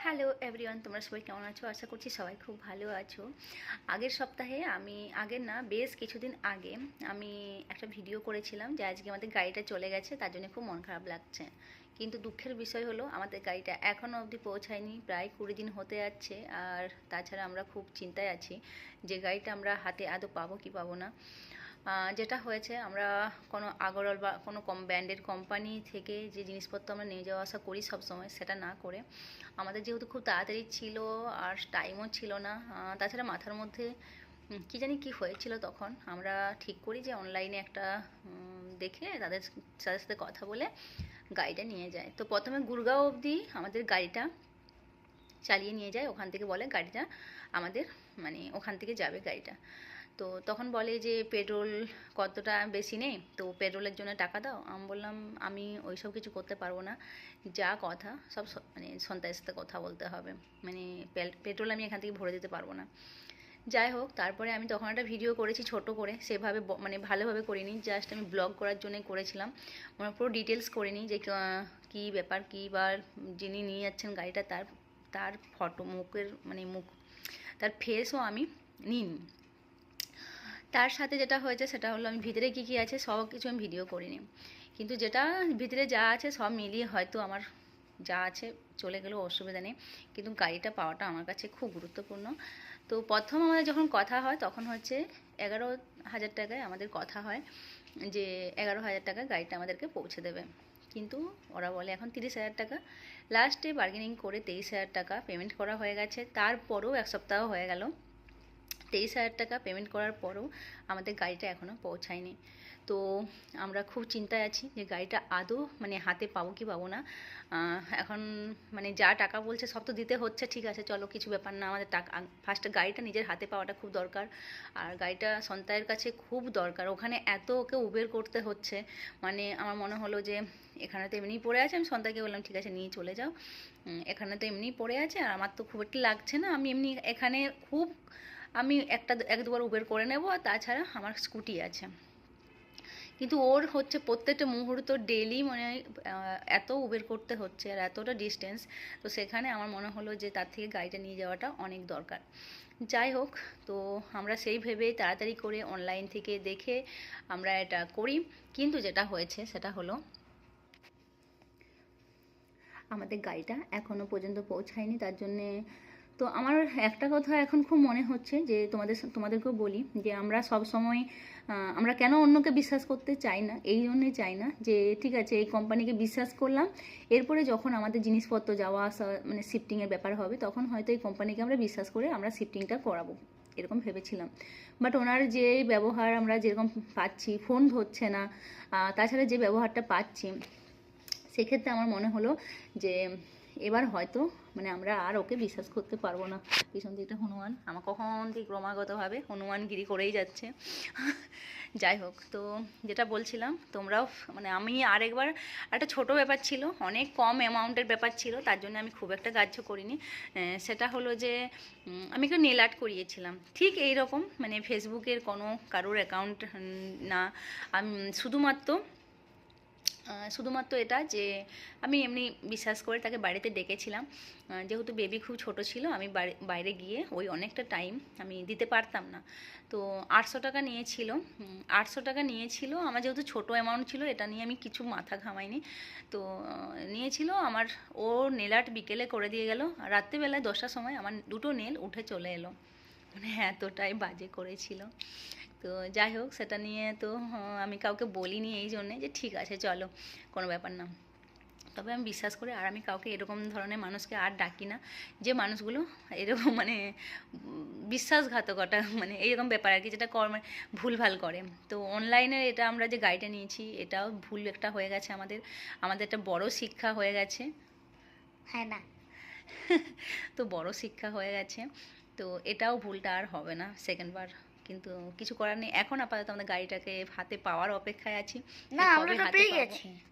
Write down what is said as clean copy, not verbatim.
Hello everyone, তোমরা সবাই কেমন আছো? আশা করছি সবাই খুব ভালো আছো। আগের সপ্তাহে বেশ কিছুদিন আগে আমি একটা ভিডিও করেছিলাম যে আজকে আমাদের গাড়িটা চলে গেছে, তার জন্য খুব মন খারাপ লাগছে। কিন্তু দুঃখের বিষয় হলো আমাদের গাড়িটা এখনও অবধি পৌঁছায়নি, প্রায় 20 দিন হতে যাচ্ছে। আর তাছাড়া আমরা খুব চিন্তায় আছি যে গাড়িটা আমরা হাতে আদৌ পাবো কি পাবো না। যেটা হয়েছে, আমরা কোনো আগরওয়াল বা কোনো ব্র্যান্ডের কোম্পানি থেকে যে জিনিসপত্র আমরা নিয়ে যাওয়া আসা করি সব সময়, সেটা না করে আমাদের যেহেতু খুব তাড়াতাড়ি ছিল আর টাইমও ছিল না, তাছাড়া মাথার মধ্যে কী জানি কী হয়েছিল, তখন আমরা ঠিক করি যে অনলাইনে একটা দেখে তাদের সাথে সাথে কথা বলে গাড়িটা নিয়ে যায়। তো প্রথমে গুরগাঁও অবধি আমাদের গাড়িটা চালিয়ে নিয়ে যায়, ওখান থেকে বলে গাড়িটা আমাদের ওখান থেকে যাবে গাড়িটা। তো তখন বলে যে পেট্রোল কতটা বেশি নেই, তো পেট্রোলের জন্য টাকা দাও। আমি বললাম আমি ওইসব কিছু করতে পারবো না, যা কথা সব সন্তানের সাথে কথা বলতে হবে, পেট্রোল আমি এখান থেকে ভরে দিতে পারবো না। যাই হোক, তারপরে আমি তখন একটা ভিডিও করেছি ছোট করে, সেভাবে ভালোভাবে করিনি, জাস্ট আমি ব্লগ করার জন্যই করেছিলাম, পুরো ডিটেলস করিনি যে কী ব্যাপার কী বা যিনি নিয়ে যাচ্ছেন গাড়িটা তার তার ফটো মুখের মুখ তার ফেসও আমি নিইনি। তার সাথে যেটা হয়েছে সেটা হলো আমি ভিতরে কী কী আছে সব কিছু আমি ভিডিও করিনি, কিন্তু যেটা ভিতরে যা আছে সব মিলিয়ে হয়তো আমার যা আছে চলে গেলেও অসুবিধা নেই, কিন্তু গাড়িটা পাওয়াটা আমার কাছে খুব গুরুত্বপূর্ণ। তো প্রথম আমাদের যখন কথা হয় তখন হচ্ছে 11,000 টাকায় আমাদের কথা হয় যে 11,000 টাকায় গাড়িটা আমাদেরকে পৌঁছে দেবে, কিন্তু ওরা বলে এখন 30,000 টাকা। লাস্টে বার্গেনিং করে 23,000 টাকা পেমেন্ট করা হয়ে গেছে। তারপরেও এক সপ্তাহ হয়ে গেল, 23,000 টাকা পেমেন্ট করার পরেও আমাদের গাড়িটা এখনও পৌঁছায়নি। তো আমরা খুব চিন্তায় আছি যে গাড়িটা আদৌ হাতে পাবো কি পাবো না। এখন যা টাকা বলছে সব তো দিতে হচ্ছে, ঠিক আছে চলো কিছু ব্যাপার না, আমাদের টাকা ফার্স্টে গাড়িটা নিজের হাতে পাওয়াটা খুব দরকার। আর গাড়িটা সন্তানের কাছে খুব দরকার, ওখানে এত ওকে উবের করতে হচ্ছে, আমার মনে হলো যে এখানে তো এমনিই পড়ে আছে। আমি সন্তানকে বললাম ঠিক আছে নিয়ে চলে যাও, এখানে তো এমনিই পড়ে আছে আর আমার তো খুব একটা লাগছে না, আমি এমনি এখানে আমি এক দুবার উবের করে নেব, আর তাছাড়া আমার স্কুটি আছে। কিন্তু ওর হচ্ছে প্রত্যেকটা মুহূর্ত ডেলি এত উবের করতে হচ্ছে আর এতটা ডিস্টেন্স, তো সেখানে আমার মনে হলো যে তার থেকে গাড়িটা নিয়ে যাওয়াটা অনেক দরকার। যাই হোক, তো আমরা সেই ভেবেই তাড়াতাড়ি করে অনলাইন থেকে দেখে আমরা এটা করি, কিন্তু যেটা হয়েছে সেটা হলো আমাদের গাড়িটা এখনও পর্যন্ত পৌঁছায়নি। তার জন্যে তো আমার একটা কথা এখন খুব মনে হচ্ছে যে তোমাদেরকেও বলি যে আমরা সব সময় আমরা কেন অন্যকে বিশ্বাস করতে চাই না, এই জন্যই চাই না যে ঠিক আছে এই কোম্পানিকে বিশ্বাস করলাম, এরপরে যখন আমাদের জিনিসপত্র যাওয়া আসা শিফটিংয়ের ব্যাপার হবে তখন হয়তো এই কোম্পানিকে আমরা বিশ্বাস করে আমরা শিফটিংটা করাবো, এরকম ভেবেছিলাম। বাট ওনার যে ব্যবহার আমরা যেরকম পাচ্ছি, ফোন ধরছে না, তাছাড়া যে ব্যবহারটা পাচ্ছি, সেক্ষেত্রে আমার মনে হলো যে এবার হয়তো আমরা আর ওকে বিশ্বাস করতে পারবো না। পিছন দিকটা হনুমান আমার কখন থেকে ক্রমাগতভাবে হনুমানগিরি করেই যাচ্ছে। যাই হোক, তো যেটা বলছিলাম তোমরাও আমি আরেকবার একটা ছোট ব্যাপার ছিল, অনেক কম অ্যামাউন্টের ব্যাপার ছিল, তার জন্য আমি খুব একটা গ্রাহ্য করিনি। সেটা হলো যে আমি একটু নেল আর্ট করিয়েছিলাম, ঠিক এই রকম ফেসবুকের কোনো কারোর অ্যাকাউন্ট না, আমি শুধুমাত্র এটা যে আমি এমনি বিশ্বাস করে তাকে বাড়িতে ডেকেছিলাম, যেহেতু বেবি খুব ছোট ছিল, আমি বাইরে গিয়ে ওই অনেকটা টাইম আমি দিতে পারতাম না। তো 800 টাকা নিয়েছিল, 800 টাকা নিয়েছিল। আমার যেহেতু ছোট অ্যামাউন্ট ছিল, এটা নিয়ে আমি কিছু মাথা ঘামাইনি। তো নিয়েছিল আমার, ও নেল আর্ট বিকেলে করে দিয়ে গেল, রাত্রিবেলায় 10টার সময় আমার 2টো নেল উঠে চলে এলো, এতটাই বাজে করেছিল। তো যাই হোক, সেটা নিয়ে তো আমি কাউকে বলিনি এই জন্যে যে ঠিক আছে চলো কোনো ব্যাপার না। তবে আমি বিশ্বাস করি আর আমি কাউকে এরকম ধরনের মানুষকে আর ডাকি না, যে মানুষগুলো এরকম বিশ্বাসঘাতকতা এইরকম ব্যাপার আর কি, যেটা ভুলভাল করে। তো অনলাইনে এটা আমরা যে গাড়িটা নিয়েছি এটাও ভুল একটা হয়ে গেছে, আমাদের একটা বড় শিক্ষা হয়ে গেছে, হ্যাঁ না তো বড় শিক্ষা হয়ে গেছে। তো এটাও ভুলটা আর হবে না সেকেন্ডবার, কিন্তু কিছু করার নেই। এখন আপাতত আমাদের গাড়িটাকে হাতে পাওয়ার অপেক্ষায় আছি। না, আমরা তো পেয়ে গেছি।